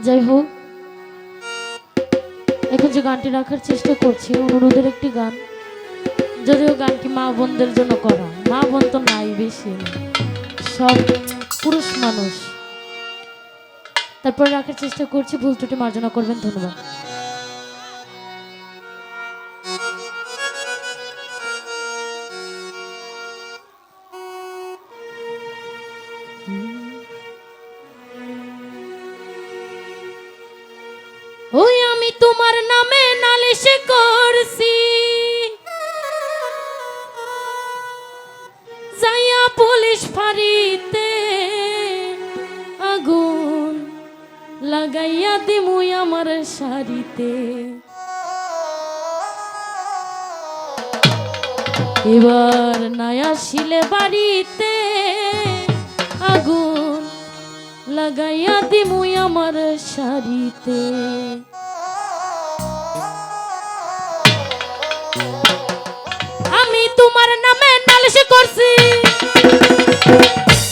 যাই হোক, এখন যে গানটি রাখার চেষ্টা করছি অনুরোধের একটি গান, যদিও গানটি মা বোনদের জন্য করা। মা বোন তো নাই বেশি, সব পুরুষ মানুষ। তারপর রাখার চেষ্টা করছি, ভুল ত্রুটি মার্জনা করবেন, ধন্যবাদ। ওই আমি তোমার নামে নালিশ করছি, যাইয়া পুলিশ ফাঁড়িতে আগুন লাগাইয়া দিমুই আমার শাড়িতে। এবার নাই আসিলে বাড়িতে আগুন লাগাইয়া দিমুই আমার শাড়িতে। আমি তোমার নামে নালিশ করছি,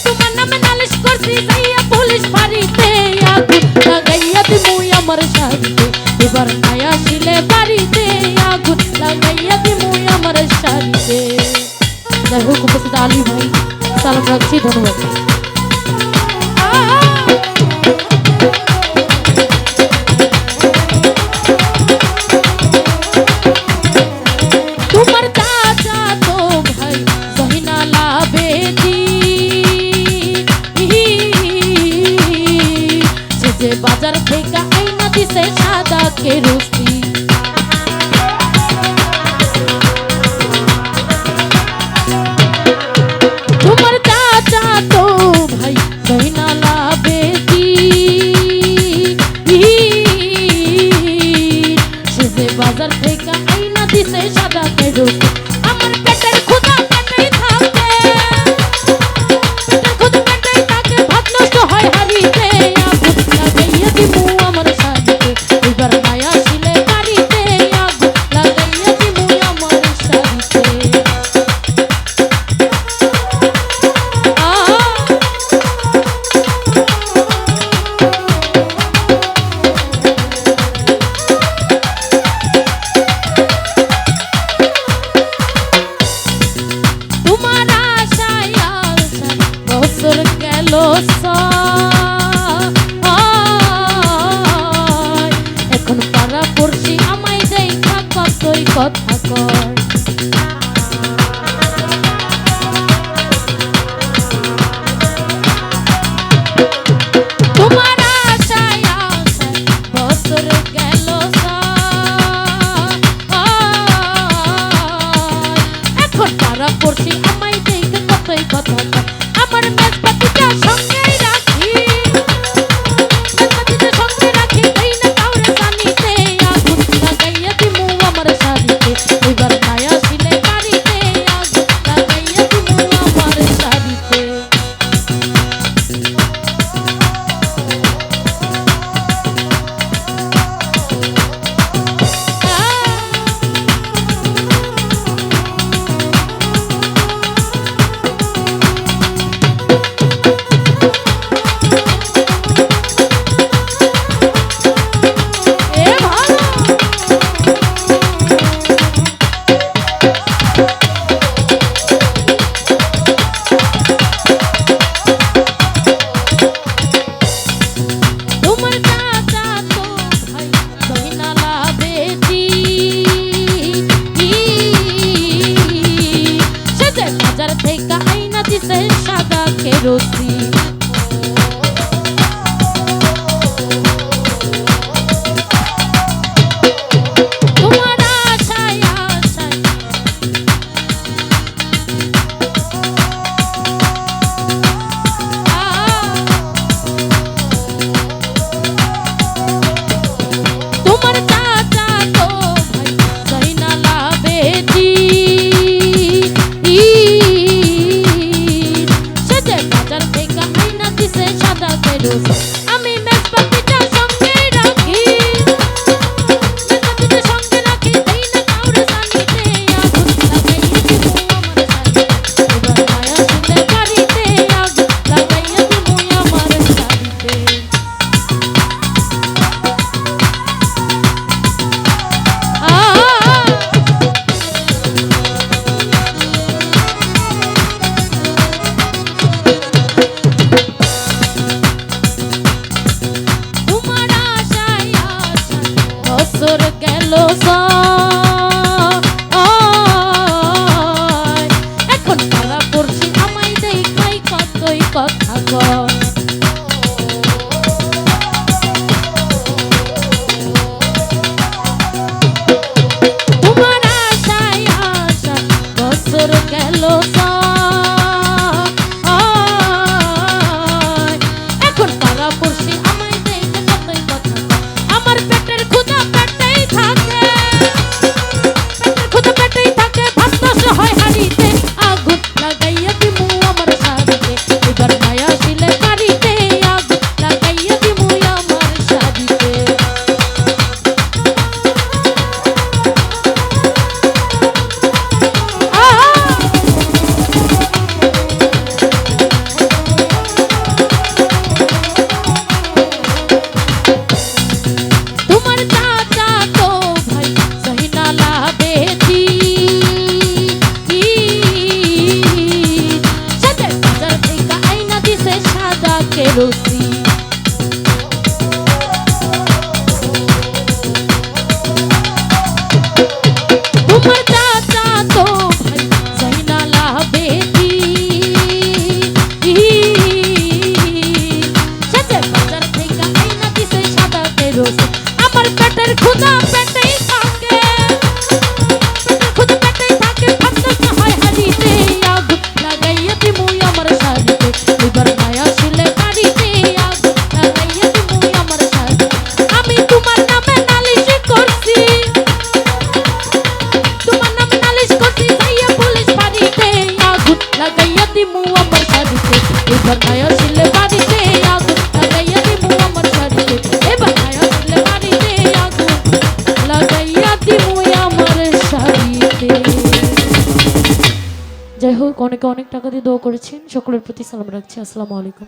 তোমার নামে নালিশ করছি, যাইয়া পুলিশ ফাঁড়িতে আগুন লাগাইয়া দিমুই আমার শাড়িতে। এবার নাই আসিলে বাড়িতে আগুন লাগাইয়া দিমুই আমার শাড়িতে। যাই হোক, উপস্থিত আলী ভাই সালাম রাখছি, ধন্যবাদ। তোমার চাচা তো ভাই জহিনালা বেদি, সে যে বাজার থেকে আইনা দিছে সাদা কেরোসিন। তোমার চাচা তো ভাই জহিনালা বেদি, সে যে বাজার থেকে আইনা দিছে সাদা কেরোসিন। আমার পেটের ক্ষুধা পেটেই থাকে, পেটের ক্ষুধা পেটেই থাকে, ভাত নষ্ট হয় হাড়িতে আগুন লাগাইয়া দিমু আমার শাড়িতে। এবার নাই আসিলে বাড়িতে আগুন লাগাইয়া দিমু আমার শাড়িতে। তোমার আশায় আশায় বছর গেল ছয়, এখন পাড়া পড়শি আমায় দেখা কতই কথা কয়। তোমার আশায় আশায় বছর গেল ছয়, এখন পাড়া পড়শি আমায় দেখা কতই কথা কয়। আমার মেজবাতিটা সঙ্গেই রাখি, মেজবাতিটা সঙ্গে রাখি, দেই না কাউরে জানিতে আগুন লাগাইয়া দিমু আমার শাড়িতে। এবার নাই আসিলে বাড়িতে আগুন লাগাইয়া দিমু আমার শাড়িতে। তোমার চাচা তো ভাই জহিনালা বেদি, সে যে বাজার থেকে আইনা দিছে সাদা কেরোসিন। তোমার আশায় আশায় তোমার চাচা তো ভাই জহিনালা বেদি, সে যে বাজার থেকে আইনা দিছে সাদা কেরোসিন। আমি মেজবাতিটা সঙ্গে রাখি, মেজবাতিটা সঙ্গে রাখি, দেই না কাউরে জানিতে আগুন লাগাইয়া দিমু আমার শাড়িতে। এবার নাই আসিলে বাড়িতে আগুন লাগাইয়া দিমু আমার শাড়িতে। রসি তোমার চাচা তো ভাই জাইনালা বেটি সাথে বাজার থেকে আইনা দিছে সাদা কেরোসিন আমার পেটের ক্ষুধা পেটেই থাকে পেটের ক্ষুধা পেটেই থাকে ভাবতে না হয় হারিতে আগুন লাগাইয়া দিমু আমার শাড়িতে এবার মায়া শিলে বাড়িতে আগুন লাগাইয়া দিমু আমার শাড়িতে আমি তোমার নামে নালিশ করছি তোমার নামে নালিশ করছি যাইয়া পুলিশ বাড়িতে আগুন লাগাইয়া দিমু আমার শাড়িতে এবার মায়া শিলে বাড়িতে আগুন লাগাইয়া দিমু আমার শাড়িতে এবার মায়া শিলে বাড়িতে আগুন লাগাইয়া দিমু আমার শাড়িতে। যাই হোক, অনেকে অনেক টাকা দিয়ে দোয়া করেছেন, সকলের প্রতি সালাম রাখছি। আসসালামু আলাইকুম।